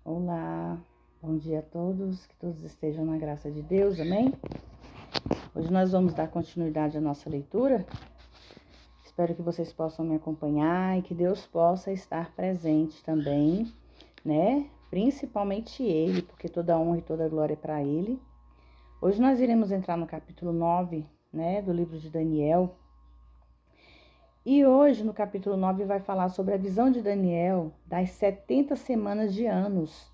Olá, bom dia a todos, que todos estejam na graça de Deus, amém? Hoje nós vamos dar continuidade à nossa leitura. Espero que vocês possam me acompanhar e que Deus possa estar presente também, né? Principalmente Ele, porque toda honra e toda glória é para Ele. Hoje nós iremos entrar no capítulo 9, né, do livro de Daniel. E hoje, no capítulo 9, vai falar sobre a visão de Daniel das 70 semanas de anos,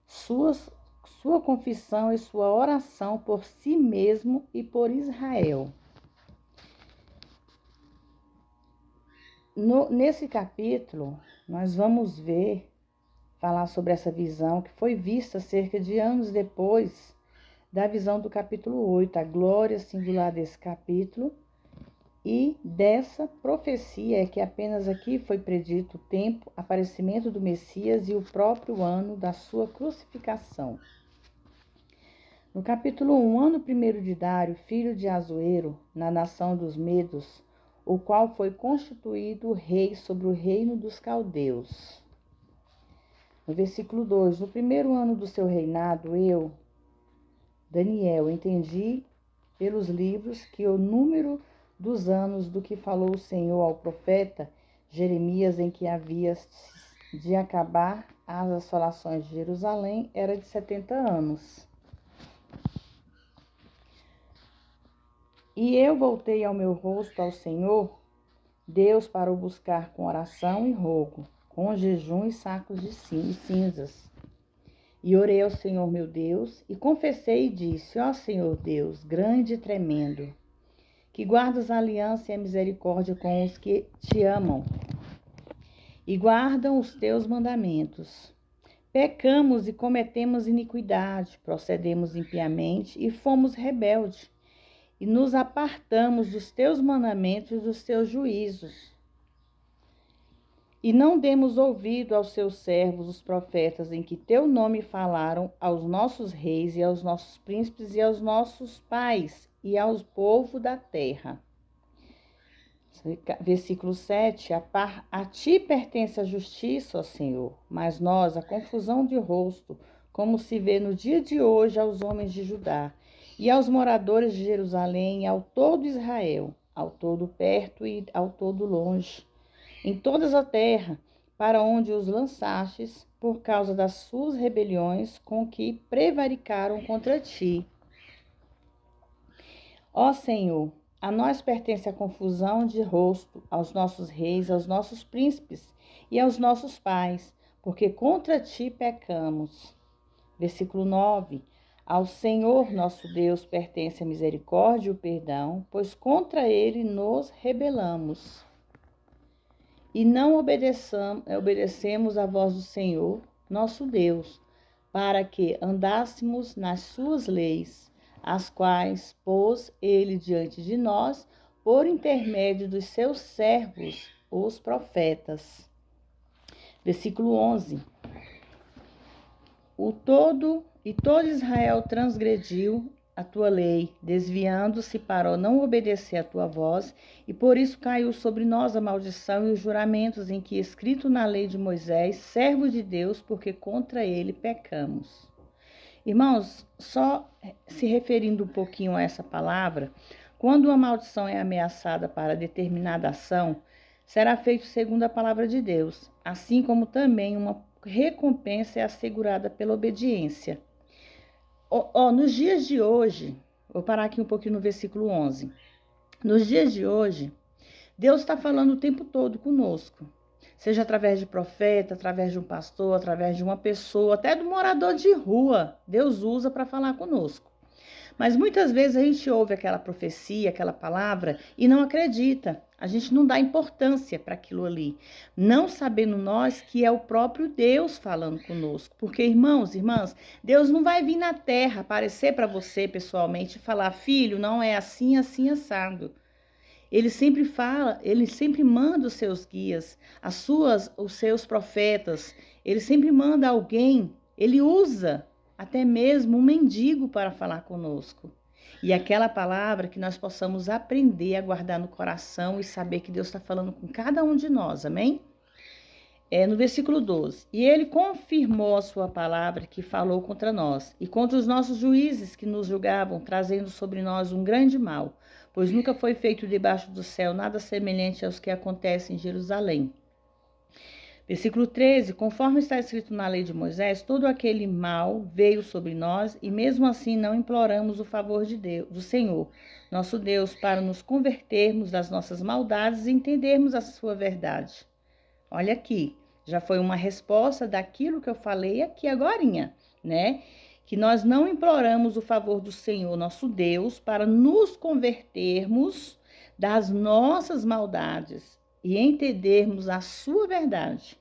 sua confissão e sua oração por si mesmo e por Israel. Nesse capítulo, nós vamos falar sobre essa visão que foi vista cerca de anos depois da visão do capítulo 8, a glória singular desse capítulo. E dessa profecia é que apenas aqui foi predito o tempo, aparecimento do Messias e o próprio ano da sua crucificação. No capítulo 1, ano 1º de Dário, filho de Azuero, na nação dos Medos, o qual foi constituído rei sobre o reino dos caldeus. No versículo 2, no primeiro ano do seu reinado, eu, Daniel, entendi pelos livros que o número dos anos do que falou o Senhor ao profeta Jeremias, em que havia de acabar as assolações de Jerusalém, era de 70 anos. E eu voltei ao meu rosto ao Senhor, Deus, para o buscar com oração e rogo, com jejum e sacos de cinzas. E orei ao Senhor meu Deus, e confessei e disse: ó Senhor Deus, grande e tremendo, que guardas a aliança e a misericórdia com os que te amam e guardam os teus mandamentos. Pecamos e cometemos iniquidade, procedemos impiamente e fomos rebeldes, e nos apartamos dos teus mandamentos e dos teus juízos. E não demos ouvido aos seus servos, os profetas, em que teu nome falaram aos nossos reis e aos nossos príncipes e aos nossos pais e aos povo da terra. Versículo 7, a ti pertence a justiça, ó Senhor, mas nós a confusão de rosto, como se vê no dia de hoje aos homens de Judá, e aos moradores de Jerusalém, e ao todo Israel, ao todo perto e ao todo longe, em toda a terra, para onde os lançastes, por causa das suas rebeliões, com que prevaricaram contra ti. Ó Senhor, a nós pertence a confusão de rosto, aos nossos reis, aos nossos príncipes e aos nossos pais, porque contra ti pecamos. Versículo 9. Ao Senhor nosso Deus pertence a misericórdia e o perdão, pois contra ele nos rebelamos. E não obedecemos à voz do Senhor, nosso Deus, para que andássemos nas suas leis, as quais pôs ele diante de nós, por intermédio dos seus servos, os profetas. Versículo 11. Todo Israel transgrediu a tua lei, desviando-se para não obedecer a tua voz, e por isso caiu sobre nós a maldição e os juramentos em que escrito na lei de Moisés, servo de Deus, porque contra ele pecamos. Irmãos, só se referindo um pouquinho a essa palavra, quando uma maldição é ameaçada para determinada ação, será feito segundo a palavra de Deus, assim como também uma recompensa é assegurada pela obediência. Nos dias de hoje, vou parar aqui um pouquinho no versículo 11. Nos dias de hoje, Deus está falando o tempo todo conosco. Seja através de profeta, através de um pastor, através de uma pessoa, até do morador de rua, Deus usa para falar conosco. Mas muitas vezes a gente ouve aquela profecia, aquela palavra e não acredita. A gente não dá importância para aquilo ali, não sabendo nós que é o próprio Deus falando conosco. Porque, irmãos, irmãs, Deus não vai vir na terra aparecer para você pessoalmente e falar: filho, não é assim, assim, assado. Ele sempre fala, ele sempre manda os seus guias, os seus profetas, ele sempre manda alguém, ele usa até mesmo um mendigo para falar conosco. E aquela palavra que nós possamos aprender a guardar no coração e saber que Deus está falando com cada um de nós, amém? no versículo 12. E ele confirmou a sua palavra que falou contra nós, e contra os nossos juízes que nos julgavam, trazendo sobre nós um grande mal, pois nunca foi feito debaixo do céu nada semelhante aos que acontecem em Jerusalém. Versículo 13. Conforme está escrito na lei de Moisés, todo aquele mal veio sobre nós, e mesmo assim não imploramos o favor de Deus, do Senhor, nosso Deus, para nos convertermos das nossas maldades e entendermos a sua verdade. Olha aqui, já foi uma resposta daquilo que eu falei aqui agorinha, né? Que nós não imploramos o favor do Senhor, nosso Deus, para nos convertermos das nossas maldades e entendermos a sua verdade.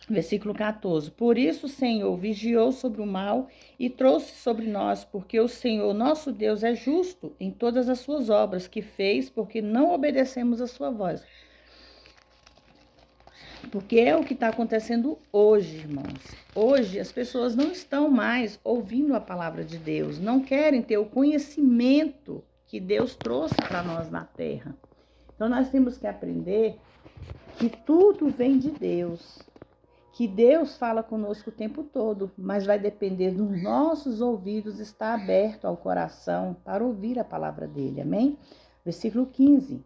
Versículo 14. Por isso o Senhor vigiou sobre o mal e trouxe sobre nós, porque o Senhor, nosso Deus, é justo em todas as suas obras que fez, porque não obedecemos a sua voz. Porque é o que está acontecendo hoje, irmãos. Hoje as pessoas não estão mais ouvindo a palavra de Deus, não querem ter o conhecimento que Deus trouxe para nós na terra. Então nós temos que aprender que tudo vem de Deus, que Deus fala conosco o tempo todo, mas vai depender dos nossos ouvidos estar aberto ao coração para ouvir a palavra dele, amém? Versículo 15.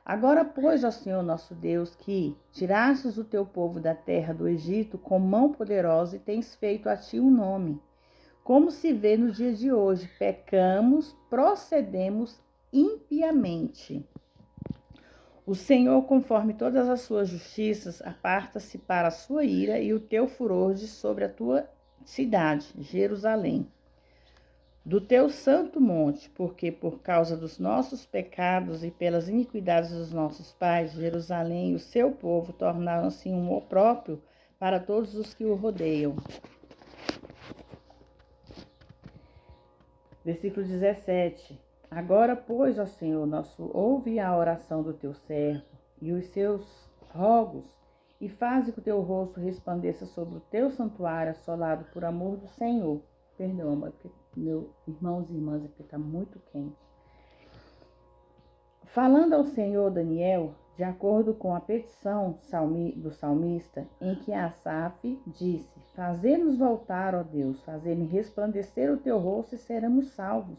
Agora, pois, ó Senhor nosso Deus, que tirastes o teu povo da terra do Egito com mão poderosa e tens feito a ti um nome. Como se vê no dia de hoje, pecamos, procedemos impiamente. O Senhor, conforme todas as suas justiças, aparta-se para a sua ira e o teu furor de sobre a tua cidade, Jerusalém. Do teu santo monte, porque por causa dos nossos pecados e pelas iniquidades dos nossos pais, Jerusalém e o seu povo tornaram-se um opróprio para todos os que o rodeiam. Versículo 17. Agora, pois, ó Senhor nosso, ouve a oração do teu servo e os seus rogos, e faze que o teu rosto resplandeça sobre o teu santuário assolado por amor do Senhor. Perdão, amor, porque meus irmãos e irmãs, porque está muito quente. Falando ao Senhor Daniel, de acordo com a petição do salmista, em que Asaf disse: Fazê-nos voltar, ó Deus, fazer-me resplandecer o teu rosto e seremos salvos.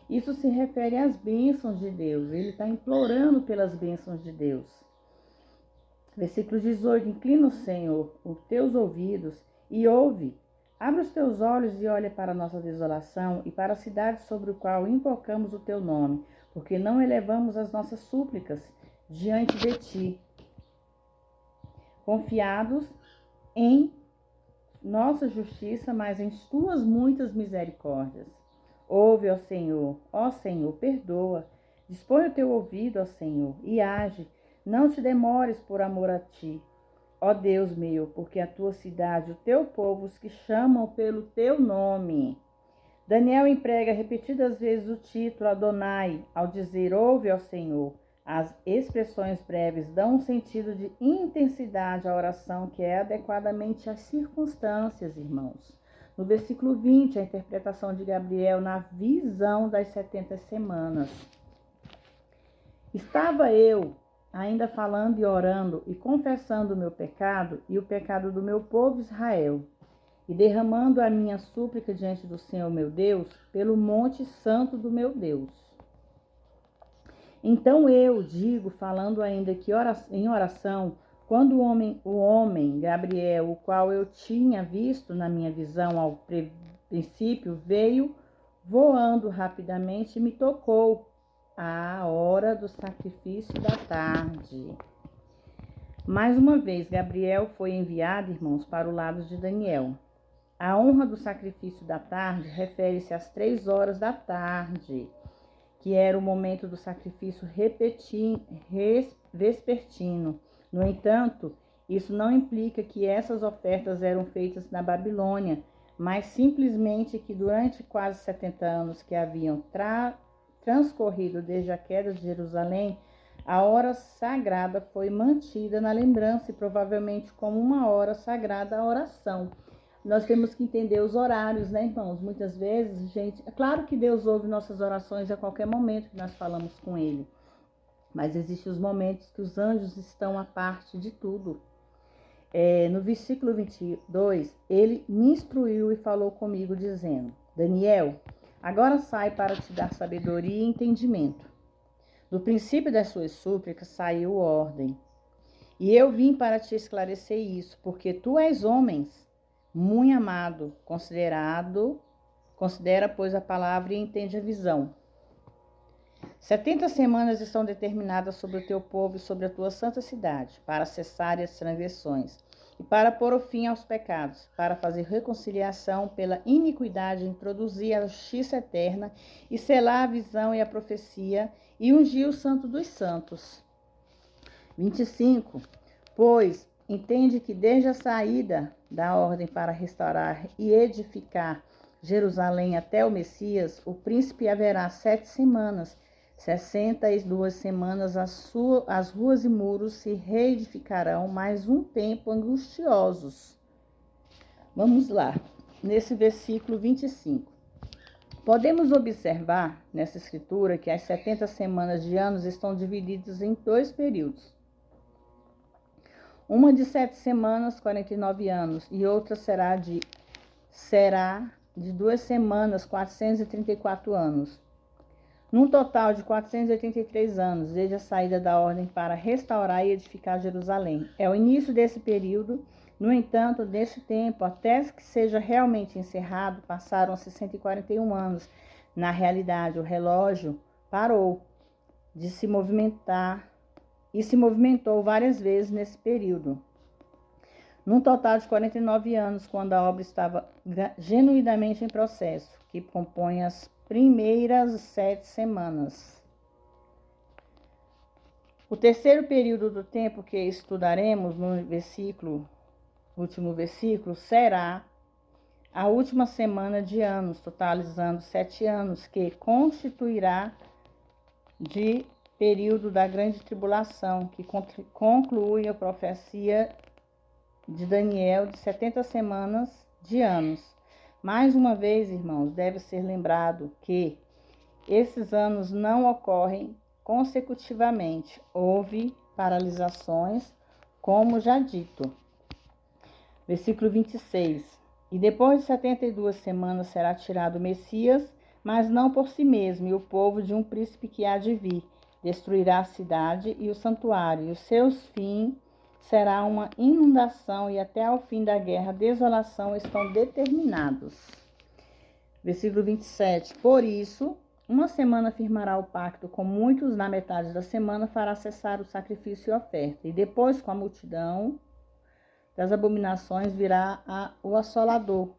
Isso se refere às bênçãos de Deus. Ele está implorando pelas bênçãos de Deus. Versículo 18. Inclina, Senhor, os teus ouvidos e ouve. Abre os teus olhos e olha para a nossa desolação e para a cidade sobre a qual invocamos o teu nome, porque não elevamos as nossas súplicas diante de ti, confiados em nossa justiça, mas em tuas muitas misericórdias. Ouve, ó Senhor, perdoa. Dispõe o teu ouvido, ó Senhor, e age. Não te demores por amor a ti. Ó Deus meu, porque a tua cidade, o teu povo, os que chamam pelo teu nome. Daniel emprega repetidas vezes o título Adonai, ao dizer, ouve ao Senhor. As expressões breves dão um sentido de intensidade à oração que é adequadamente às circunstâncias, irmãos. No versículo 20, a interpretação de Gabriel na visão das 70 semanas. Estava eu ainda falando e orando e confessando o meu pecado e o pecado do meu povo Israel, e derramando a minha súplica diante do Senhor meu Deus, pelo monte santo do meu Deus. Então eu digo, falando ainda que em oração, quando o homem Gabriel, o qual eu tinha visto na minha visão ao princípio, veio voando rapidamente e me tocou à hora do sacrifício da tarde. Mais uma vez, Gabriel foi enviado, irmãos, para o lado de Daniel. A honra do sacrifício da tarde refere-se às 3 horas da tarde, que era o momento do sacrifício vespertino. No entanto, isso não implica que essas ofertas eram feitas na Babilônia, mas simplesmente que durante quase 70 anos que haviam transcorrido desde a queda de Jerusalém, a hora sagrada foi mantida na lembrança e provavelmente como uma hora sagrada à oração. Nós temos que entender os horários, né, irmãos? Muitas vezes, gente, é claro que Deus ouve nossas orações a qualquer momento que nós falamos com Ele. Mas existem os momentos que os anjos estão à parte de tudo. No versículo 22, ele me instruiu e falou comigo, dizendo: Daniel, agora sai para te dar sabedoria e entendimento. Do princípio das suas súplicas saiu ordem. E eu vim para te esclarecer isso, porque tu és homem, muito amado, considera, pois, a palavra e entende a visão. 70 semanas estão determinadas sobre o teu povo e sobre a tua santa cidade, para cessar as transgressões, e para pôr o fim aos pecados, para fazer reconciliação pela iniquidade, introduzir a justiça eterna, e selar a visão e a profecia, e ungir o santo dos santos. 25. Pois entende que desde a saída da ordem para restaurar e edificar Jerusalém até o Messias, o príncipe haverá 7 semanas, 62 semanas as ruas e muros se reedificarão, mais um tempo angustiosos. Vamos lá, nesse versículo 25. Podemos observar nessa escritura que as 70 semanas de anos estão divididas em 2 períodos. Uma de 7 semanas, 49 anos, e outra será de 2 semanas, 434 anos. Num total de 483 anos, desde a saída da ordem para restaurar e edificar Jerusalém. É o início desse período. No entanto, desse tempo, até que seja realmente encerrado, passaram-se 141 anos. Na realidade, o relógio parou de se movimentar e se movimentou várias vezes nesse período. Num total de 49 anos, quando a obra estava genuinamente em processo, que compõe as primeiras 7 semanas. O terceiro período do tempo que estudaremos no último versículo, será a última semana de anos, totalizando 7 anos, que constituirá de período da grande tribulação, que conclui a profecia de Daniel de 70 semanas de anos. Mais uma vez, irmãos, deve ser lembrado que esses anos não ocorrem consecutivamente. Houve paralisações, como já dito. Versículo 26. E depois de 72 semanas será tirado o Messias, mas não por si mesmo, e o povo de um príncipe que há de vir. Destruirá a cidade e o santuário, e os seus fins será uma inundação, e até ao fim da guerra, desolação estão determinados. Versículo 27. Por isso, uma semana firmará o pacto com muitos, na metade da semana fará cessar o sacrifício e a oferta, e depois, com a multidão das abominações, virá o assolador,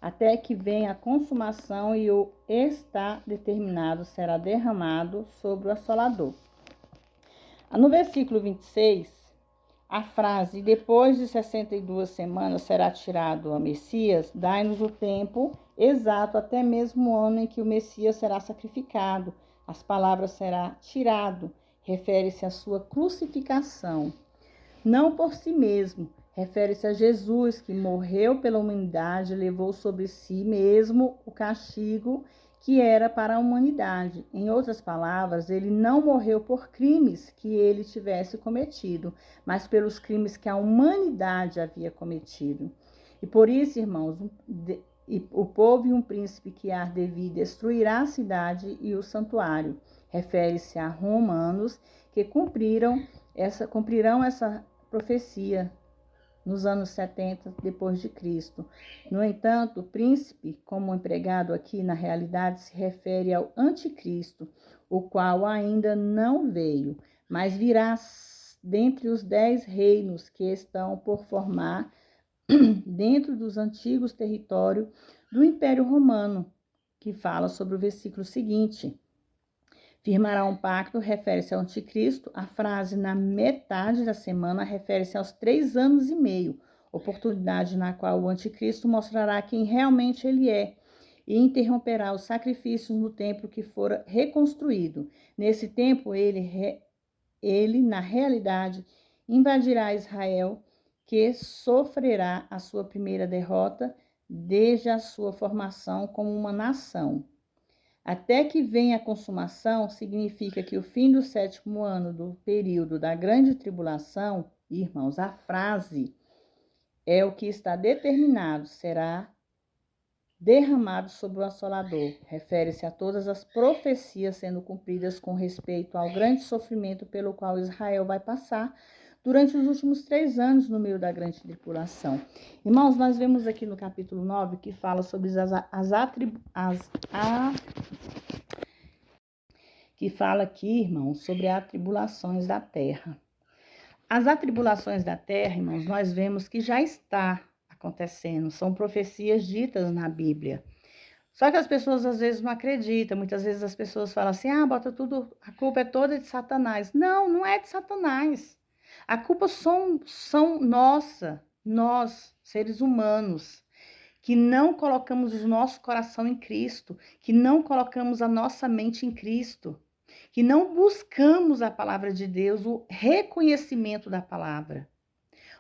até que venha a consumação, e o está determinado será derramado sobre o assolador. No versículo 26, a frase, depois de 62 semanas será tirado o Messias, dai-nos o tempo exato, até mesmo o ano em que o Messias será sacrificado. As palavras será tirado, refere-se à sua crucificação. Não por si mesmo, refere-se a Jesus, que morreu pela humanidade, levou sobre si mesmo o castigo que era para a humanidade. Em outras palavras, ele não morreu por crimes que ele tivesse cometido, mas pelos crimes que a humanidade havia cometido. E por isso, irmãos, o povo e um príncipe que há de vir destruirá a cidade e o santuário. Refere-se a romanos que cumprirão essa profecia nos anos 70 depois de Cristo. No entanto, o príncipe, como empregado aqui, na realidade se refere ao anticristo, o qual ainda não veio, mas virá dentre os 10 reinos que estão por formar dentro dos antigos territórios do Império Romano, que fala sobre o versículo seguinte. Firmará um pacto, refere-se ao anticristo. A frase na metade da semana refere-se aos 3 anos e meio, oportunidade na qual o anticristo mostrará quem realmente ele é e interromperá os sacrifícios no templo que fora reconstruído. Nesse tempo, ele na realidade, invadirá Israel, que sofrerá a sua primeira derrota desde a sua formação como uma nação. Até que venha a consumação, significa que o fim do 7º ano do período da grande tribulação, irmãos, a frase é o que está determinado, será derramado sobre o assolador. Refere-se a todas as profecias sendo cumpridas com respeito ao grande sofrimento pelo qual Israel vai passar durante os últimos 3 anos no meio da grande tribulação. Irmãos, nós vemos aqui no capítulo 9 que fala sobre que fala aqui, irmãos, sobre as atribulações da terra. As atribulações da terra, irmãos, nós vemos que já está acontecendo, são profecias ditas na Bíblia. Só que as pessoas às vezes não acreditam, muitas vezes as pessoas falam assim, bota tudo, a culpa é toda de Satanás. Não, não é de Satanás. A culpa são nossa, nós, seres humanos, que não colocamos o nosso coração em Cristo, que não colocamos a nossa mente em Cristo, que não buscamos a palavra de Deus, o reconhecimento da palavra.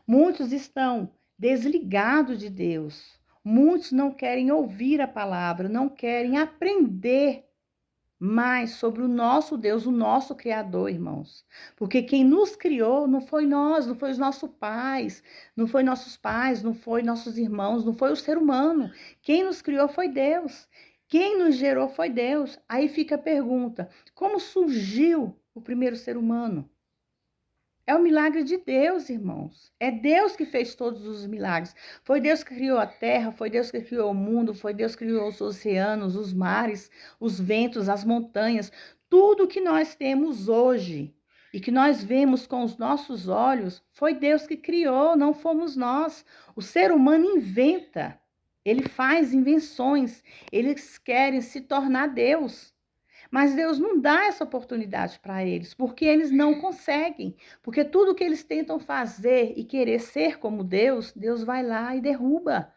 Muitos estão desligados de Deus. Muitos não querem ouvir a palavra, não querem aprender mais sobre o nosso Deus, o nosso Criador, irmãos. Porque quem nos criou não foi nós, não foi os nossos pais, não foi nossos pais, não foi nossos irmãos, não foi o ser humano. Quem nos criou foi Deus. Quem nos gerou foi Deus. Aí fica a pergunta: como surgiu o primeiro ser humano? É o milagre de Deus, irmãos. É Deus que fez todos os milagres. Foi Deus que criou a terra, foi Deus que criou o mundo, foi Deus que criou os oceanos, os mares, os ventos, as montanhas. Tudo que nós temos hoje e que nós vemos com os nossos olhos, foi Deus que criou, não fomos nós. O ser humano inventa, ele faz invenções, eles querem se tornar Deus. Mas Deus não dá essa oportunidade para eles, porque eles não conseguem. Porque tudo que eles tentam fazer e querer ser como Deus, Deus vai lá e derruba.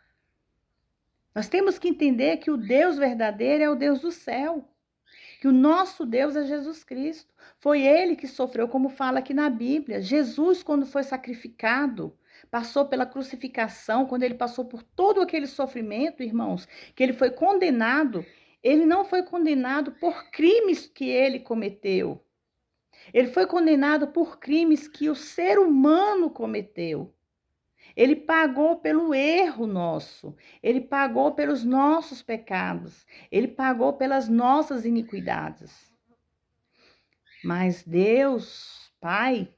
Nós temos que entender que o Deus verdadeiro é o Deus do céu. Que o nosso Deus é Jesus Cristo. Foi ele que sofreu, como fala aqui na Bíblia. Jesus, quando foi sacrificado, passou pela crucificação, quando ele passou por todo aquele sofrimento, irmãos, que ele foi condenado. Ele não foi condenado por crimes que ele cometeu. Ele foi condenado por crimes que o ser humano cometeu. Ele pagou pelo erro nosso. Ele pagou pelos nossos pecados. Ele pagou pelas nossas iniquidades. Mas Deus, Pai,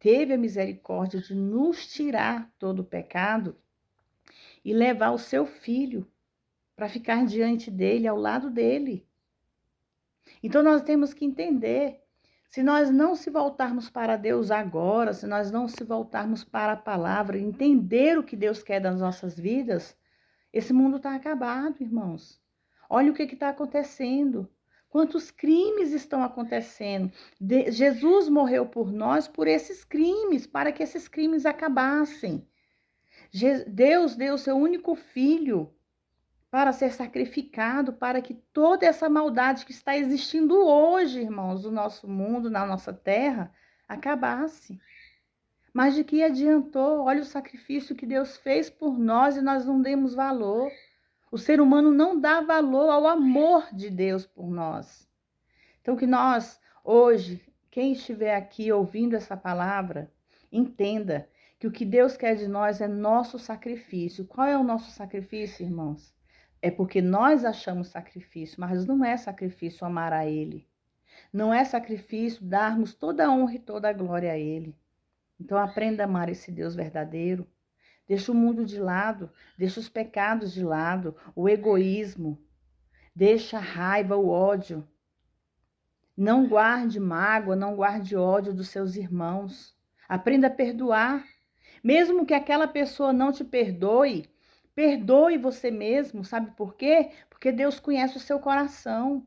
teve a misericórdia de nos tirar todo o pecado e levar o seu filho para ficar diante dele, ao lado dele. Então nós temos que entender, se nós não se voltarmos para Deus agora, se nós não se voltarmos para a palavra, entender o que Deus quer das nossas vidas, esse mundo está acabado, irmãos. Olha o que está acontecendo. Quantos crimes estão acontecendo. Jesus morreu por nós por esses crimes, para que esses crimes acabassem. Deus deu o seu único filho para ser sacrificado, para que toda essa maldade que está existindo hoje, irmãos, no nosso mundo, na nossa terra, acabasse. Mas de que adiantou? Olha o sacrifício que Deus fez por nós e nós não demos valor. O ser humano não dá valor ao amor de Deus por nós. Então, que nós, hoje, quem estiver aqui ouvindo essa palavra, entenda que o que Deus quer de nós é nosso sacrifício. Qual é o nosso sacrifício, irmãos? É porque nós achamos sacrifício, mas não é sacrifício amar a Ele. Não é sacrifício darmos toda a honra e toda a glória a Ele. Então aprenda a amar esse Deus verdadeiro. Deixa o mundo de lado, deixa os pecados de lado, o egoísmo, deixa a raiva, o ódio. Não guarde mágoa, não guarde ódio dos seus irmãos. Aprenda a perdoar. Mesmo que aquela pessoa não te perdoe, perdoe você mesmo, sabe por quê? Porque Deus conhece o seu coração.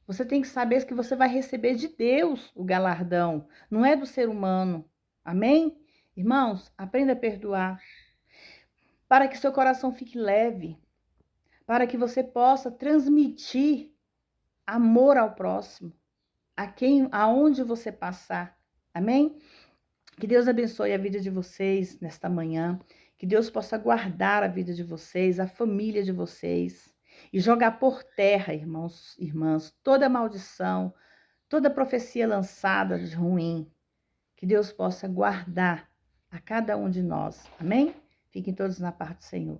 Você tem que saber que você vai receber de Deus o galardão, não é do ser humano. Amém? Irmãos, aprenda a perdoar. Para que seu coração fique leve, para que você possa transmitir amor ao próximo, aonde você passar. Amém? Que Deus abençoe a vida de vocês nesta manhã. Que Deus possa guardar a vida de vocês, a família de vocês. E jogar por terra, irmãos, irmãs, toda maldição, toda profecia lançada de ruim. Que Deus possa guardar a cada um de nós. Amém? Fiquem todos na paz do Senhor.